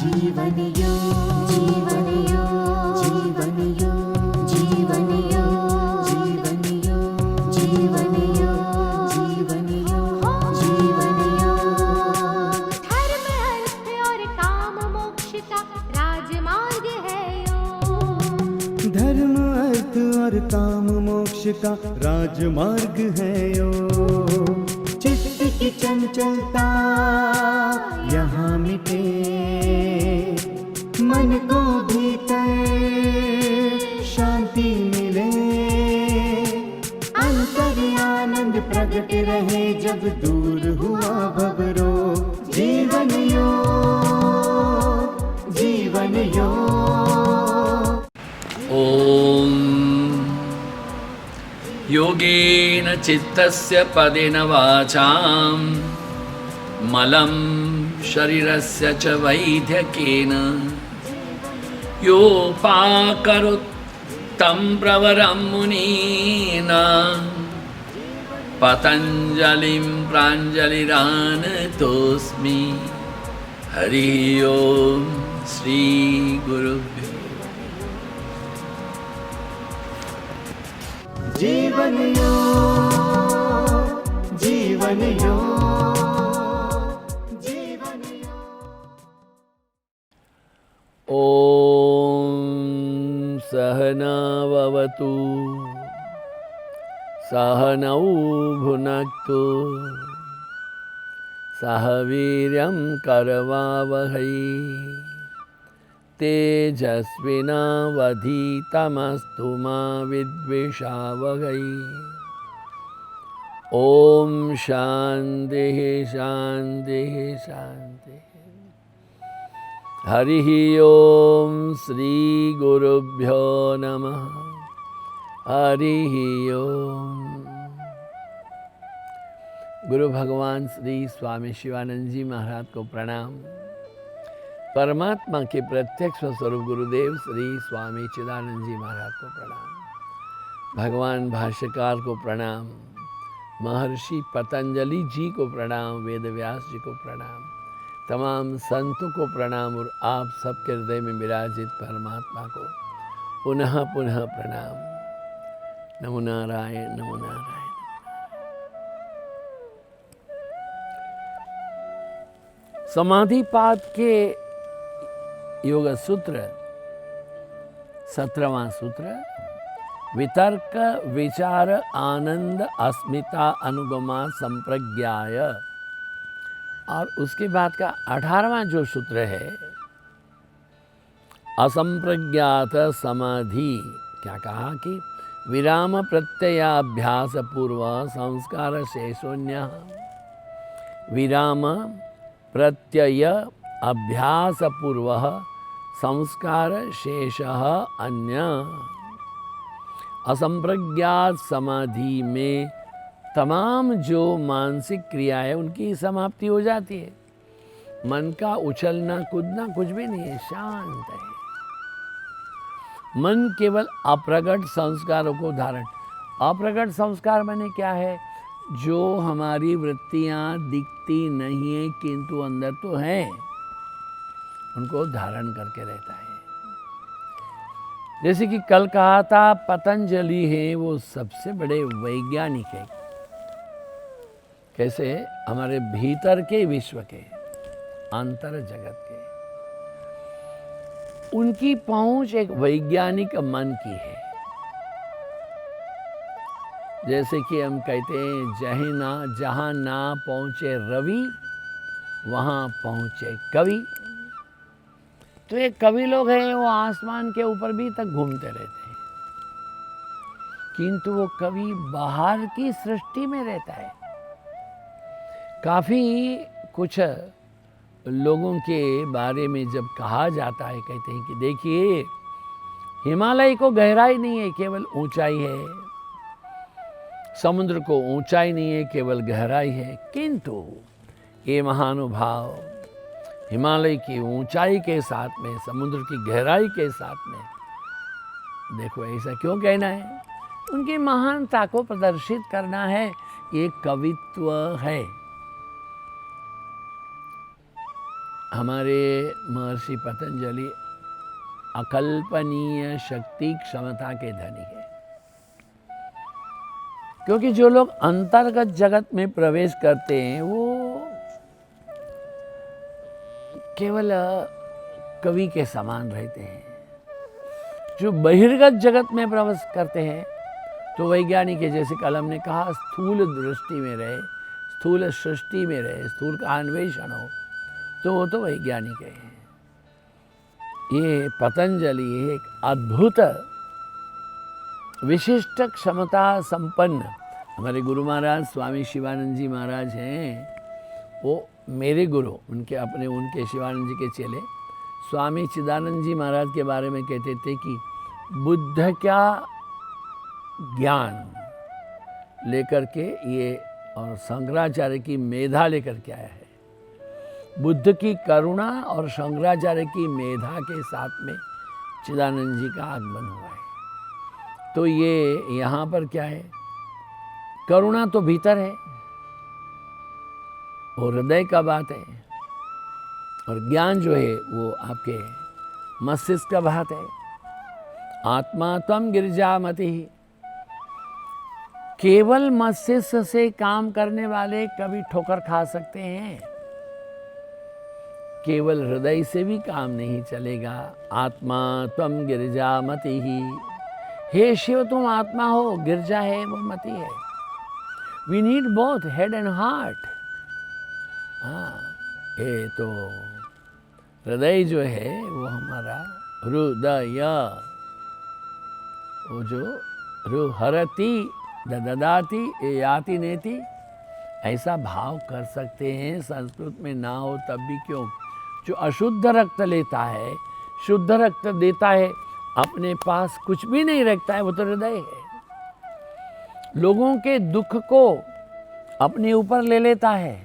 जीवन योग, जीवन योग, जीवन योग, जीवन योग, जीवन योग, जीवन योग, जीवन योग, जीवन योग। धर्म अर्थ और काम मोक्ष का राजमार्ग है योग। धर्म अर्थ और काम मोक्ष का राजमार्ग है योग। चित्त की चंचलता यहाँ मिटे, मन को भीतर शांति मिले, अंतर आनंद प्रकट रहे जब दूर हुआ भवरोग। जीवन योग, जीवन योग। ओम योगेन चित्तस्य पदेन वाचां मलं शरीरस्य च वैद्यकेन योपाकरोत् तं प्रवरं मुनीना पतञ्जलिं प्राञ्जलिरानतोऽस्मि। हरि ओम श्री गुरुभ्यो। जीवन योग, जीवन योग, जीवन योग। ओम सहना भवतु सहनौ भुनक्तु सह वीर्यं करवावहै तेजस्विनावधीतमस्तु मा विद्विषावहै। ओम शांति शांति शांति। हरि ओम श्री गुरुभ्यो नमः। हरि ओम। गुरु भगवान श्री स्वामी शिवानंद जी महाराज को प्रणाम। परमात्मा के प्रत्यक्ष स्वरूप गुरुदेव श्री स्वामी चिदानंद जी महाराज को प्रणाम। भगवान भाष्यकार को प्रणाम। महर्षि पतंजलि जी को प्रणाम। वेदव्यास जी को प्रणाम। तमाम संतों को प्रणाम और आप सबके हृदय में विराजित परमात्मा को पुनः पुनः प्रणाम। नमो नारायण, नमो नारायण। समाधिपाद के योग सूत्र 17वां सूत्र वितर्क विचार आनंद अस्मिता अनुगमा संप्रज्ञाय। और उसके बाद का 18वां जो सूत्र है असंप्रज्ञात समाधि। क्या कहा कि विराम प्रत्ययाभ्यास पूर्व संस्कार शेषोन्य। विराम प्रत्यय अभ्यास पूर्व संस्कार शेषः अन्य। असंप्रज्ञात समाधि में तमाम जो मानसिक क्रियाएं उनकी समाप्ति हो जाती है। मन का उछलना कूदना कुछ भी नहीं है, शांत है। मन केवल अप्रगट संस्कारों को धारण। अप्रगट संस्कार माने क्या है? जो हमारी वृत्तियां दिखती नहीं है किंतु अंदर तो है, उनको धारण करके रहता है। जैसे कि कल कहा था पतंजलि है वो सबसे बड़े वैज्ञानिक है। कैसे? हमारे भीतर के विश्व के, अंतर जगत के, उनकी पहुंच एक वैज्ञानिक मन की है। जैसे कि हम कहते हैं जहां ना पहुंचे रवि वहां पहुंचे कवि। तो ये कवि लोग हैं, वो आसमान के ऊपर भी तक घूमते रहते हैं, किंतु वो कवि बाहर की सृष्टि में रहता है। काफी कुछ लोगों के बारे में जब कहा जाता है, कहते हैं कि देखिए हिमालय को गहराई नहीं है, केवल ऊंचाई है। समुद्र को ऊंचाई नहीं है, केवल गहराई है। किंतु ये महानुभाव हिमालय की ऊंचाई के साथ में, समुद्र की गहराई के साथ में, देखो ऐसा क्यों कहना है? उनकी महानता को प्रदर्शित करना है। ये कवित्व है। हमारे महर्षि पतंजलि अकल्पनीय शक्ति क्षमता के धनी है, क्योंकि जो लोग अंतर्गत जगत में प्रवेश करते हैं वो केवल कवि के समान रहते हैं। जो बहिर्गत जगत में प्रवेश करते हैं तो वैज्ञानिक है, जैसे कलम ने कहा, स्थूल दृष्टि में रहे, स्थूल सृष्टि में रहे, स्थूल का अन्वेषण हो, तो वो तो वैज्ञानिक है। ये पतंजलि एक अद्भुत विशिष्ट क्षमता संपन्न हमारे गुरु महाराज स्वामी शिवानंद जी महाराज हैं। वो मेरे गुरु, उनके शिवानंद जी के चेले स्वामी चिदानंद जी महाराज के बारे में कहते थे कि बुद्ध क्या ज्ञान लेकर के ये और शंकराचार्य की मेधा लेकर के आया है। बुद्ध की करुणा और शंकराचार्य की मेधा के साथ में चिदानंद जी का आगमन हुआ है। तो ये यहाँ पर क्या है, करुणा तो भीतर है, वो हृदय का बात है, और ज्ञान जो है वो आपके मस्तिष्क का बात है। आत्मा त्वं गिरिजामति। केवल मस्तिष्क से काम करने वाले कभी ठोकर खा सकते हैं, केवल हृदय से भी काम नहीं चलेगा। आत्मा त्वं गिरिजामति ही। हे शिव, तुम आत्मा हो, गिरजा है वो मति है। We need both head and heart. हाँ, ये तो हृदय जो है वो हमारा हृदय, वो जो हरति ददाति याति नेति, ऐसा भाव कर सकते हैं। संस्कृत में ना हो तब भी क्यों, जो अशुद्ध रक्त लेता है, शुद्ध रक्त देता है, अपने पास कुछ भी नहीं रखता है, वो तो हृदय है। लोगों के दुख को अपने ऊपर ले लेता है,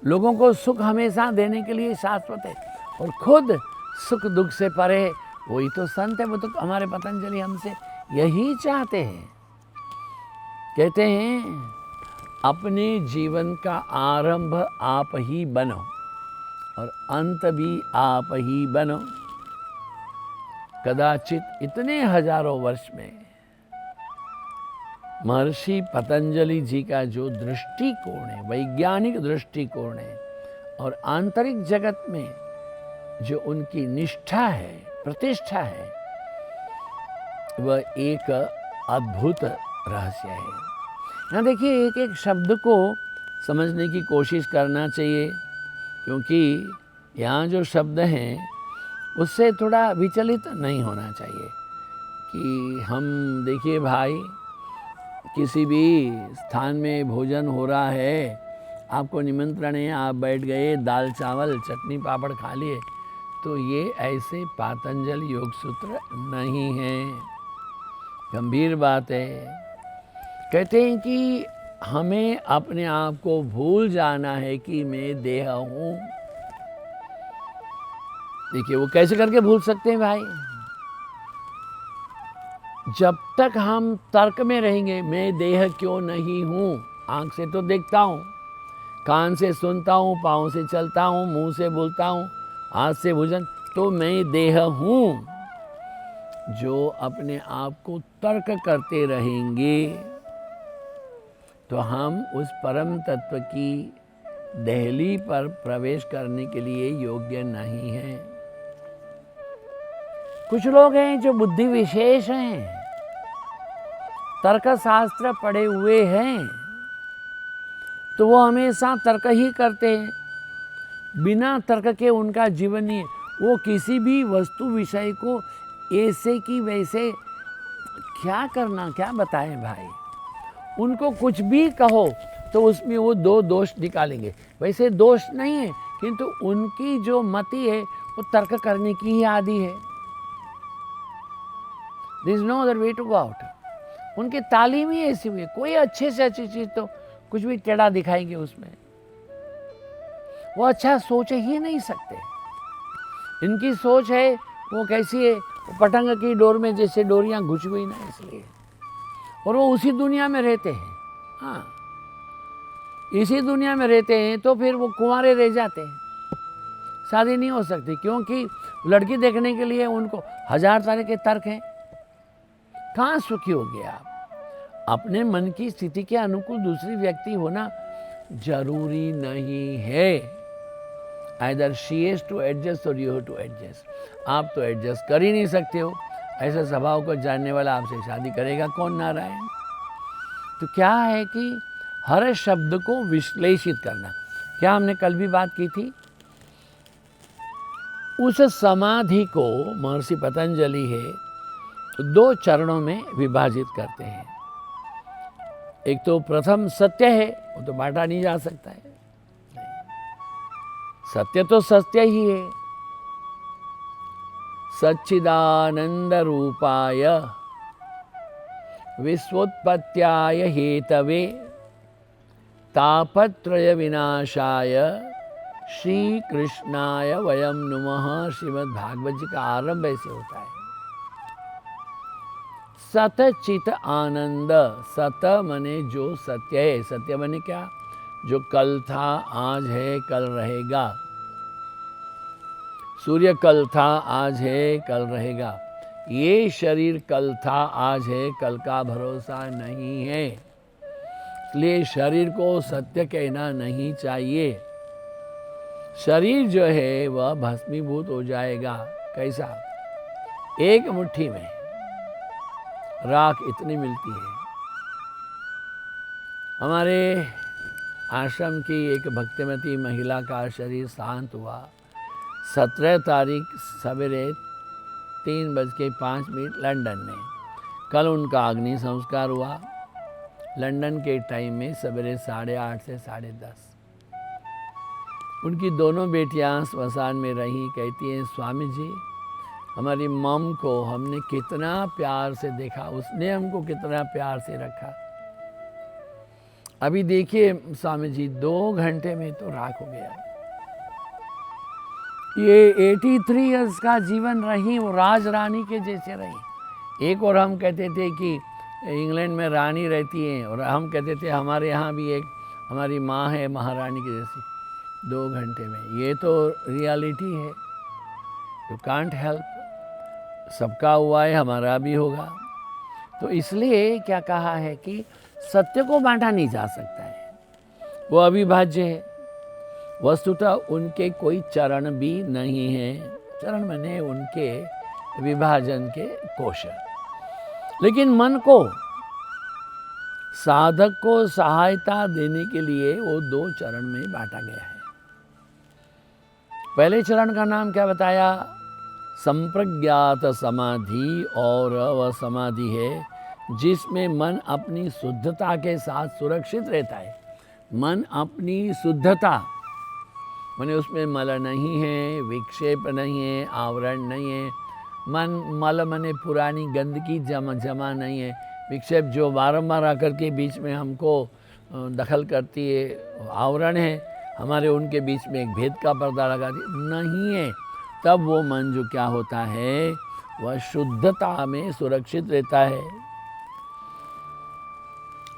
लोगों को सुख हमेशा देने के लिए शाश्वत है, और खुद सुख दुख से परे, वही तो संत है। वो तो हमारे पतंजलि हमसे यही चाहते हैं। कहते हैं अपने जीवन का आरंभ आप ही बनो और अंत भी आप ही बनो। कदाचित इतने हजारों वर्ष में महर्षि पतंजलि जी का जो दृष्टिकोण है, वैज्ञानिक दृष्टिकोण है, और आंतरिक जगत में जो उनकी निष्ठा है, प्रतिष्ठा है, वह एक अद्भुत रहस्य है। यहाँ देखिए, एक एक शब्द को समझने की कोशिश करना चाहिए, क्योंकि यहाँ जो शब्द हैं उससे थोड़ा विचलित नहीं होना चाहिए कि हम देखिए भाई, किसी भी स्थान में भोजन हो रहा है, आपको निमंत्रण है, आप बैठ गए, दाल चावल चटनी पापड़ खा लिए, तो ये ऐसे पातंजलि योग सूत्र नहीं है, गंभीर बात है। कहते हैं कि हमें अपने आप को भूल जाना है कि मैं देह हूँ। देखिए, वो कैसे करके भूल सकते हैं भाई? जब तक हम तर्क में रहेंगे, मैं देह क्यों नहीं हूँ, आँख से तो देखता हूँ, कान से सुनता हूँ, पाँव से चलता हूँ, मुंह से बोलता हूँ, हाथ से भोजन, तो मैं देह हूँ। जो अपने आप को तर्क करते रहेंगे तो हम उस परम तत्व की दहली पर प्रवेश करने के लिए योग्य नहीं हैं। कुछ लोग हैं जो बुद्धि विशेष हैं, तर्क शास्त्र पढ़े हुए हैं, तो वो हमेशा तर्क ही करते हैं, बिना तर्क के उनका जीवन नहीं है। वो किसी भी वस्तु विषय को ऐसे की वैसे क्या करना, क्या बताएं भाई? उनको कुछ भी कहो तो उसमें वो दो दोष निकालेंगे। वैसे दोष नहीं है, किंतु उनकी जो मति है वो तर्क करने की ही आदि है। There is no other way to go out. उनकी तालीम ही ऐसी हुई है। कोई अच्छे से अच्छी चीज़ तो कुछ भी टेढ़ा दिखाएंगे उसमें, वो अच्छा सोच ही नहीं सकते। इनकी सोच है वो कैसी है, वो पतंग की डोर में जैसे डोरियां घुस गई ना, इसलिए, और वो उसी दुनिया में रहते हैं। हाँ, इसी दुनिया में रहते हैं, तो फिर वो कुंवारे रह जाते हैं, शादी नहीं हो सकती, क्योंकि लड़की देखने के लिए उनको 1000 तरह के तर्क हैं। कहाँ सुखी हो गया आप? अपने मन की स्थिति के अनुकूल दूसरी व्यक्ति होना जरूरी नहीं है। Either she has to adjust और यू हैव टू एडजस्ट। आप तो एडजस्ट कर ही नहीं सकते हो, ऐसे स्वभाव को जानने वाला आपसे शादी करेगा कौन नारायण? तो क्या है कि हर शब्द को विश्लेषित करना। क्या हमने कल भी बात की थी? उस समाधि को महर्षि पतंजलि है 2 चरणों में विभाजित करते हैं। एक तो प्रथम सत्य है, वो तो बांटा नहीं जा सकता है। सत्य तो सत्य ही है। सच्चिदानंद रूपाय विश्वोत्पत्त्याय हेतवे तापत्रय विनाशाय श्री कृष्णाय वयम नुमः। श्रीमद् भागवत जी का आरंभ ऐसे होता है। सत चित आनंद। सत मने जो सत्य है। सत्य मने क्या? जो कल था, आज है, कल रहेगा। सूर्य कल था, आज है, कल रहेगा। ये शरीर कल था, आज है, कल का भरोसा नहीं है। इसलिए शरीर को सत्य कहना नहीं चाहिए। शरीर जो है वह भस्मीभूत हो जाएगा। कैसा? एक मुट्ठी में राख इतनी मिलती है। हमारे आश्रम की एक भक्तिमती महिला का शरीर शांत हुआ 17 तारीख सवेरे 3:05 लंदन में। कल उनका अग्नि संस्कार हुआ लंदन के टाइम में सवेरे 8:30 से 10:30। उनकी दोनों बेटियां स्मशान में रहीं। कहती हैं, स्वामी जी हमारी मम को हमने कितना प्यार से देखा, उसने हमको कितना प्यार से रखा। अभी देखिए स्वामी जी 2 घंटे में तो राख हो गया। ये 83 इयर्स का जीवन रही, वो राज रानी के जैसे रही। एक और हम कहते थे कि इंग्लैंड में रानी रहती हैं, और हम कहते थे हमारे यहाँ भी एक हमारी माँ है महारानी की जैसी। 2 घंटे में, ये तो रियलिटी है। You can't help. सबका हुआ है, हमारा भी होगा। तो इसलिए क्या कहा है कि सत्य को बांटा नहीं जा सकता है, वो अविभाज्य है। वस्तुतः उनके कोई चरण भी नहीं है। चरण माने उनके विभाजन के कोश। लेकिन मन को, साधक को सहायता देने के लिए वो 2 चरण में बांटा गया है। पहले चरण का नाम क्या बताया? संप्रज्ञात समाधि। और वह समाधि है जिसमें मन अपनी शुद्धता के साथ सुरक्षित रहता है। मन अपनी शुद्धता माने उसमें मल नहीं है, विक्षेप नहीं है, आवरण नहीं है। मल माने पुरानी गंदगी जमा नहीं है। विक्षेप जो बारंबार आकर के बीच में हमको दखल करती है, आवरण है हमारे, उनके बीच में एक भेद का पर्दा लगा दी नहीं है। तब वो मन जो क्या होता है वह शुद्धता में सुरक्षित रहता है।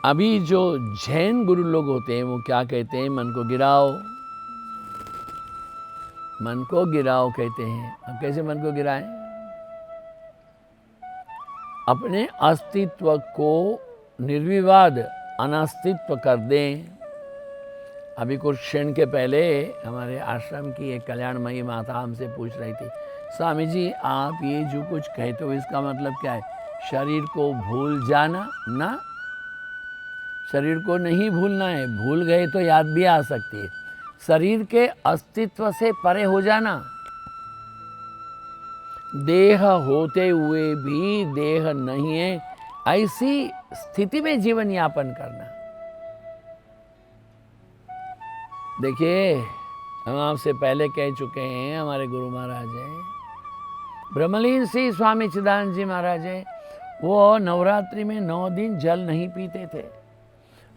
अभी जो जैन गुरु लोग होते हैं वो क्या कहते हैं? मन को गिराओ, मन को गिराओ कहते हैं। अब कैसे मन को गिराएं? अपने अस्तित्व को निर्विवाद अनास्तित्व कर दें। अभी कुछ क्षण के पहले हमारे आश्रम की एक कल्याणमयी माता हमसे पूछ रही थी, स्वामी जी आप ये जो कुछ कहते हो इसका मतलब क्या है? शरीर को भूल जाना? ना, शरीर को नहीं भूलना है। भूल गए तो याद भी आ सकती है। शरीर के अस्तित्व से परे हो जाना। देह होते हुए भी देह नहीं है, ऐसी स्थिति में जीवन यापन करना। देखिए हम आपसे पहले कह चुके हैं, हमारे गुरु महाराज हैं ब्रह्मलीन श्री स्वामी चिदानंद जी महाराज हैं, वो नवरात्रि में 9 दिन जल नहीं पीते थे।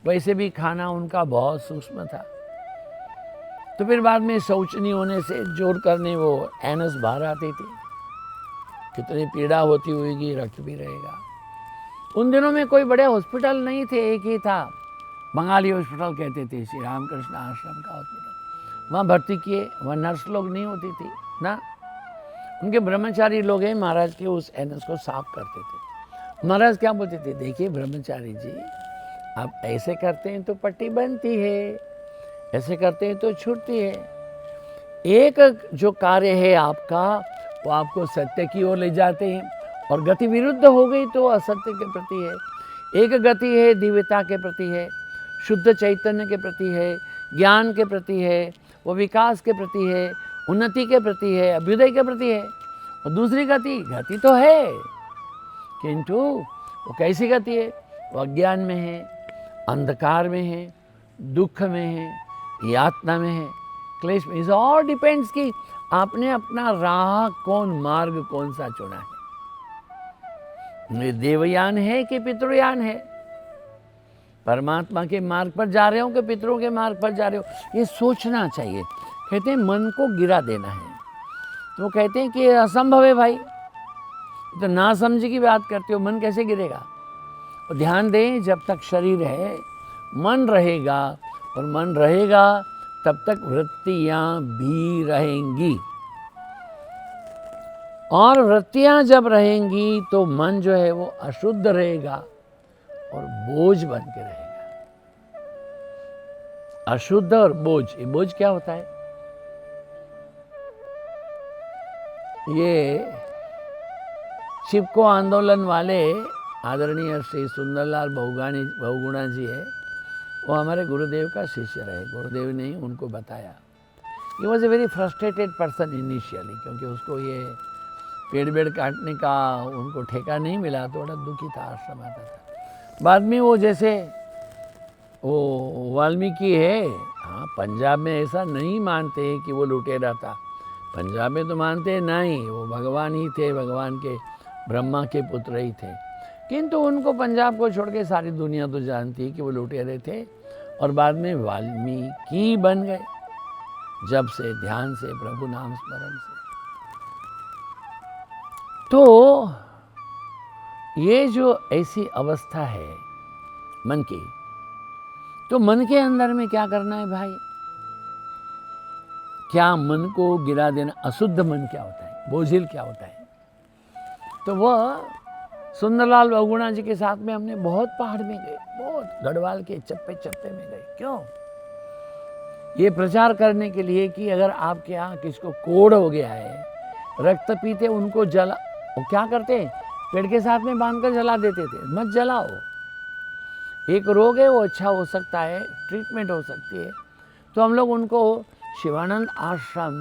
वैसे भी खाना उनका बहुत सूक्ष्म था। तो फिर बाद में शौच नहीं होने से जोर करने वो एनस बाहर आती थी। कितनी पीड़ा होती होगी, रक्त भी रहेगा। उन दिनों में कोई बड़े हॉस्पिटल नहीं थे, एक ही था, बंगाली हॉस्पिटल कहते थे, श्री रामकृष्ण आश्रम का हॉस्पिटल। वहाँ भर्ती किए, वहाँ नर्स लोग नहीं होती थी ना, उनके ब्रह्मचारी लोग हैं, महाराज के उस एनस को साफ करते थे। महाराज क्या बोलते थे, देखिए ब्रह्मचारी जी, आप ऐसे करते हैं तो पट्टी बनती है, ऐसे करते हैं तो छूटती है। एक जो कार्य है आपका वो आपको सत्य की ओर ले जाते हैं, और गति विरुद्ध हो गई तो असत्य के प्रति है। एक गति है दिव्यता के प्रति है, शुद्ध चैतन्य के प्रति है, ज्ञान के प्रति है, वो विकास के प्रति है, उन्नति के प्रति है, अभ्युदय के प्रति है। और दूसरी गति तो है, किंतु वो कैसी गति है, वो अज्ञान में है, अंधकार में है, दुख में है, यातना में है, क्लेश में। इस ऑल डिपेंड्स कि आपने अपना राह मार्ग कौन सा चुना है। ये देवयान है कि पितृयान है, परमात्मा के मार्ग पर जा रहे हो कि पितरों के मार्ग पर जा रहे हो, ये सोचना चाहिए। कहते हैं मन को गिरा देना है, तो वो कहते हैं कि ये असंभव है भाई, तो ना समझ की बात करते हो, मन कैसे गिरेगा। और ध्यान दें, जब तक शरीर है मन रहेगा, और मन रहेगा तब तक वृत्तियां भी रहेंगी, और वृत्तियां जब रहेंगी तो मन जो है वो अशुद्ध रहेगा और बोझ बन के रहेगा। अशुद्ध और बोझ, ये बोझ क्या होता है, ये चिपको आंदोलन वाले आदरणीय श्री सुंदरलाल बहुगुणा जी है, वो हमारे गुरुदेव का शिष्य रहे। गुरुदेव ने उनको बताया, he was a very frustrated person initially, क्योंकि उसको ये पेड़ वेड़ काटने का उनको ठेका नहीं मिला, तो बड़ा दुखी था, आश्रम आता था। बाद में वो जैसे वो वाल्मीकि है, हाँ पंजाब में ऐसा नहीं मानते कि वो लुटेरा था, पंजाब में तो मानते नहीं, वो भगवान ही थे, भगवान के ब्रह्मा के पुत्र ही थे। किंतु उनको पंजाब को छोड़ के सारी दुनिया तो जानती है कि वो लुटेरे थे, और बाद में वाल्मीकि बन गए, जब से ध्यान से, प्रभु नाम स्मरण से। तो ये जो ऐसी अवस्था है मन की, तो मन के अंदर में क्या करना है भाई, क्या मन को गिरा देना। अशुद्ध मन क्या होता है, बोझिल क्या होता है। तो वह सुंदरलाल बहुगुणा जी के साथ में हमने बहुत पहाड़ में गए, बहुत गढ़वाल के चप्पे चप्पे में गए। क्यों, ये प्रचार करने के लिए कि अगर आपके यहाँ किसको कोढ़ हो गया है, रक्त पीते, उनको जला, वो क्या करते हैं, पेड़ के साथ में बांधकर जला देते थे। मत जलाओ, एक रोग है वो अच्छा हो सकता है, ट्रीटमेंट हो सकती है। तो हम लोग उनको शिवानंद आश्रम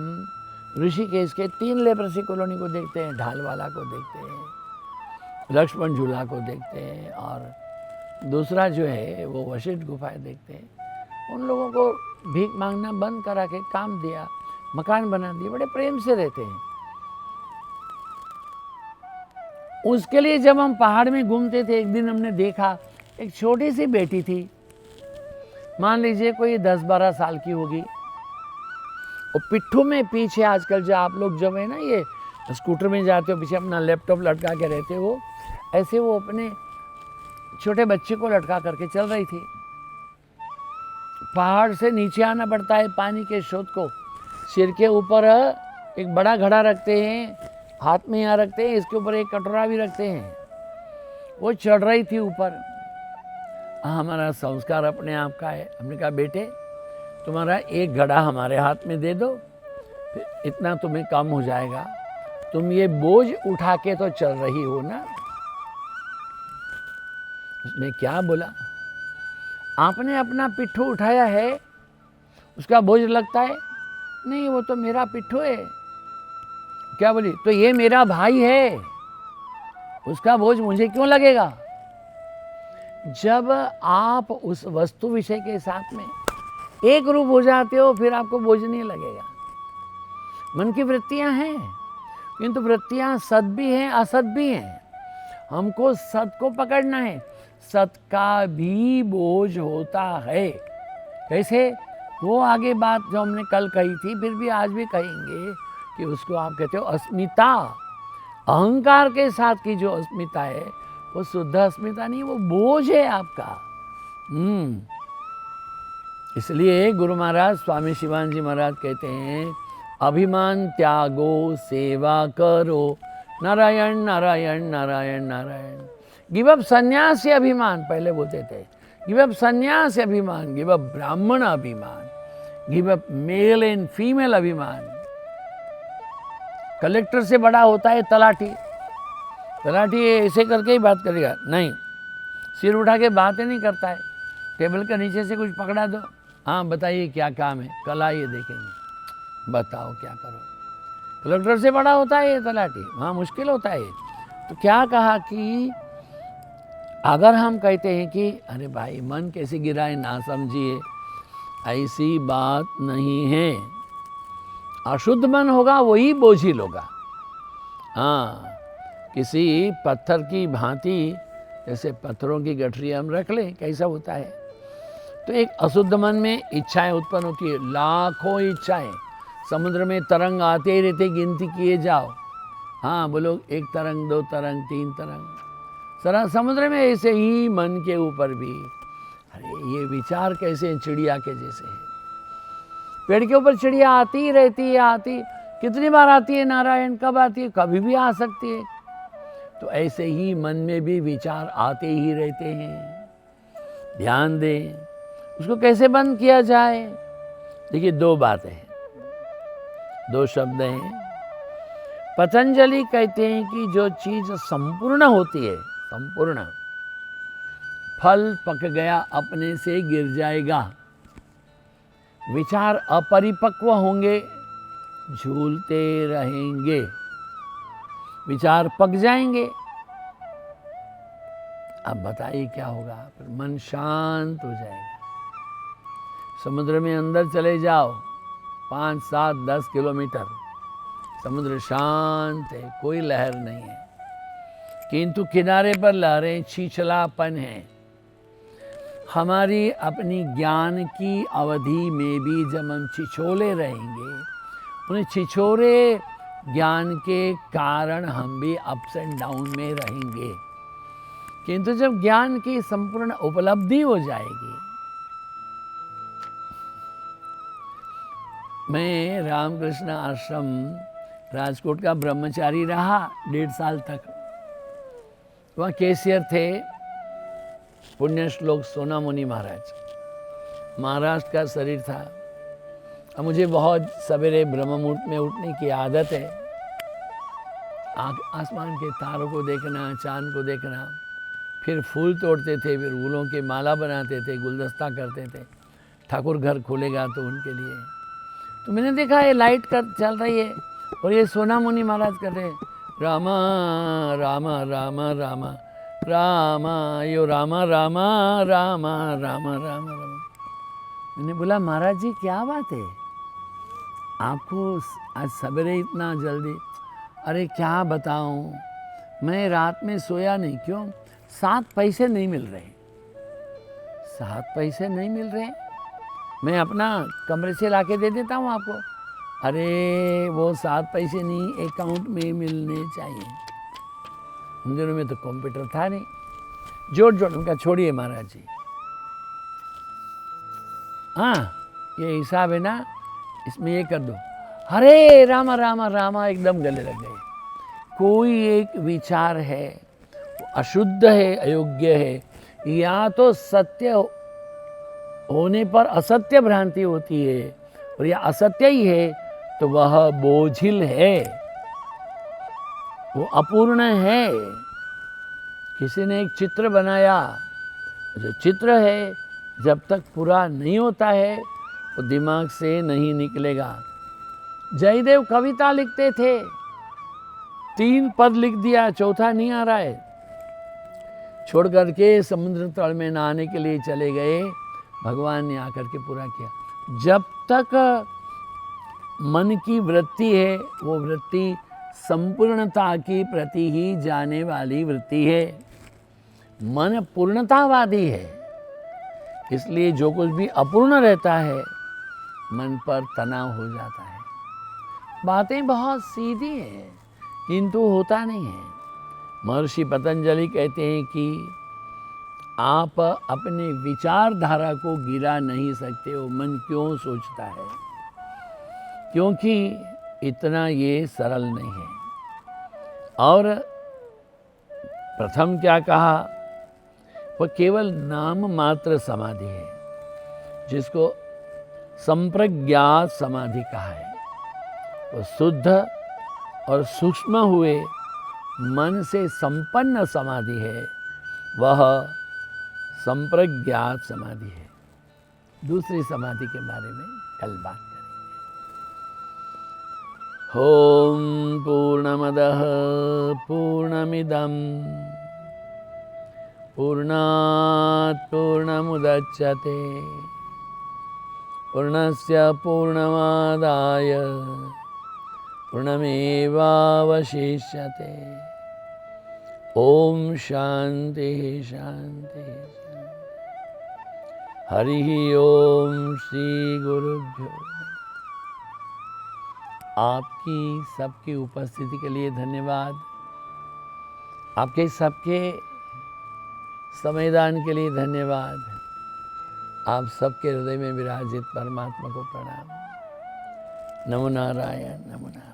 ऋषिकेश के 3 लेप्रसी कॉलोनी को देखते हैं, ढालवाला को देखते हैं, लक्ष्मण झूला को देखते हैं, और दूसरा जो है वो वशिष्ठ गुफाएं देखते हैं। उन लोगों को भीख मांगना बंद करा के काम दिया, मकान बना दिए, बड़े प्रेम से रहते हैं। उसके लिए जब हम पहाड़ में घूमते थे, एक दिन हमने देखा एक छोटी सी बेटी थी, मान लीजिए कोई 10-12 साल की होगी, और पिट्ठू में पीछे, आजकल जो आप लोग जब है ना ये स्कूटर में जाते हो, पीछे अपना लैपटॉप लटका के रहते हो, ऐसे वो अपने छोटे बच्चे को लटका करके चल रही थी। पहाड़ से नीचे आना पड़ता है पानी के स्रोत को, सिर के ऊपर एक बड़ा घड़ा रखते हैं, हाथ में यहाँ रखते हैं, इसके ऊपर एक कटोरा भी रखते हैं। वो चढ़ रही थी ऊपर। हमारा संस्कार अपने आप का है। हमने कहा बेटे तुम्हारा एक घड़ा हमारे हाथ में दे दो, फिर इतना तुम्हें कम हो जाएगा, तुम ये बोझ उठा के तो चल रही हो ना। उसने क्या बोला, आपने अपना पिट्ठू उठाया है, उसका बोझ लगता है? नहीं, वो तो मेरा पिट्ठू है। क्या बोली, तो ये मेरा भाई है, उसका बोझ मुझे क्यों लगेगा। जब आप उस वस्तु विषय के साथ में एक रूप हो जाते हो, फिर आपको बोझ नहीं लगेगा। मन की वृत्तियां हैं, किंतु वृत्तियां सत भी हैं, असत भी हैं। हमको सत को पकड़ना है। सत का भी बोझ होता है। कैसे, वो आगे बात जो हमने कल कही थी, फिर भी आज भी कहेंगे कि उसको आप कहते हो अस्मिता। अहंकार के साथ की जो अस्मिता है वो शुद्ध अस्मिता नहीं, वो बोझ है आपका। इसलिए गुरु महाराज स्वामी शिवानंद जी महाराज कहते हैं, अभिमान त्यागो सेवा करो, नारायण नारायण नारायण नारायण। गिव अप संन्यास से अभिमान, पहले बोलते थे गिव अप संन्यास से अभिमान, गिव अप ब्राह्मण अभिमान, give up male and female अभिमान। कलेक्टर से बड़ा होता है तलाठी, तलाठी ऐसे करके ही बात करेगा, नहीं सिर उठा के बातें नहीं करता है, टेबल के नीचे से कुछ पकड़ा दो, हाँ बताइए क्या काम है, कल आइए देखेंगे, बताओ क्या करो। कलेक्टर से बड़ा होता है ये तलाठी, वहाँ मुश्किल होता है। तो क्या कहा कि अगर हम कहते हैं कि अरे भाई मन कैसे गिराए ना समझिए, ऐसी बात नहीं है। अशुद्ध मन होगा वही बोझिल होगा। हाँ, किसी पत्थर की भांति, जैसे पत्थरों की गठरी हम रख लें, कैसा होता है, तो एक अशुद्ध मन में इच्छाएं उत्पन्न होती है, लाखों इच्छाएं। समुद्र में तरंग आते ही रहते, गिनती किए जाओ, हाँ बोलो, एक तरंग, दो तरंग, तीन तरंग। सारा समुद्र में ऐसे ही मन के ऊपर भी, अरे ये विचार कैसे हैं, चिड़िया के जैसे है। पेड़ के ऊपर चिड़िया आती ही रहती है, आती कितनी बार आती है नारायण, कब आती है, कभी भी आ सकती है। तो ऐसे ही मन में भी विचार आते ही रहते हैं। ध्यान दें, उसको कैसे बंद किया जाए। देखिए दो बातें हैं, दो शब्द हैं। पतंजलि कहते हैं कि जो चीज संपूर्ण होती है, संपूर्ण, फल पक गया अपने से गिर जाएगा, विचार अपरिपक्व होंगे, झूलते रहेंगे, विचार पक जाएंगे। अब बताइए क्या होगा, फिर मन शांत हो जाएगा। समुद्र में अंदर चले जाओ, 5, 7, 10 किलोमीटर, समुद्र शांत है, कोई लहर नहीं है, किंतु किनारे पर लहरें, छिछलापन है। हमारी अपनी ज्ञान की अवधि में भी जब हम छिछोले रहेंगे, उन्हें छिछोरे ज्ञान के कारण हम भी अप्स एंड डाउन में रहेंगे। किंतु जब ज्ञान की संपूर्ण उपलब्धि हो जाएगी, मैं रामकृष्ण आश्रम राजकोट का ब्रह्मचारी रहा 1.5 साल तक। वहाँ कैशियर थे पुण्य श्लोक सोनामुनि महाराज, महाराष्ट्र का शरीर था। अब मुझे बहुत सवेरे ब्रह्म मुहूर्त में उठने की आदत है, आसमान के तारों को देखना, चांद को देखना, फिर फूल तोड़ते थे, फिर फूलों की माला बनाते थे, गुलदस्ता करते थे, ठाकुर घर खुलेगा तो उनके लिए। तो मैंने देखा ये लाइट कर चल रही है और ये सोनामुनि महाराज कर रहे हैं, रामा रामा रामा रामा रामा, यो रामा रामा रामा रामा रामा रामा। मैंने बोला महाराज जी क्या बात है, आपको आज सवेरे इतना जल्दी? अरे क्या बताऊं, मैं रात में सोया नहीं। क्यों? 7 पैसे नहीं मिल रहे। 7 पैसे नहीं मिल रहे, मैं अपना कमरे से लाके दे देता हूँ आपको। अरे वो 7 पैसे नहीं, अकाउंट में मिलने चाहिए। उन दिनों में तो कंप्यूटर था नहीं, जोड़ जोड़ उनका छोड़िए महाराज जी, हाँ ये हिसाब है ना, इसमें ये कर दो। हरे रामा रामा रामा, एकदम गले लग गए। कोई एक विचार है वो अशुद्ध है, अयोग्य है, या तो सत्य होने पर असत्य भ्रांति होती है, और यह असत्य ही है तो वह बोझिल है, वो अपूर्ण है। किसी ने एक चित्र बनाया, जो चित्र है जब तक पूरा नहीं होता है वो दिमाग से नहीं निकलेगा। जयदेव कविता लिखते थे, 3 पद लिख दिया, चौथा नहीं आ रहा है, छोड़ करके समुद्र तल में नहाने के लिए चले गए। भगवान ने आकर के पूरा किया। जब तक मन की वृत्ति है, वो वृत्ति संपूर्णता की प्रति ही जाने वाली वृत्ति है। मन पूर्णतावादी है, इसलिए जो कुछ भी अपूर्ण रहता है मन पर तनाव हो जाता है। बातें बहुत सीधी हैं किंतु होता नहीं है। महर्षि पतंजलि कहते हैं कि आप अपने विचारधारा को गिरा नहीं सकते हो। मन क्यों सोचता है? क्योंकि इतना ये सरल नहीं है। और प्रथम क्या कहा? वह केवल नाम मात्र समाधि है, जिसको संप्रज्ञात समाधि कहा है। वो शुद्ध और सूक्ष्म हुए मन से संपन्न समाधि है, वह संप्रज्ञात समाधि है। दूसरी समाधि के बारे में कल बात करेंगे। ओम पूर्णमदः पूर्णमिदं पूर्णात् पूर्णमुदच्यते पूर्णस्य पूर्णमादाय पूर्णमेवावशिष्यते। ओम शांति शांति। हरि ओम श्री गुरुभ्यो। आपकी सबकी उपस्थिति के लिए धन्यवाद। आपके सबके समयदान के लिए धन्यवाद। आप सबके हृदय में विराजित परमात्मा को प्रणाम। नमो नारायण, नमो नारायण।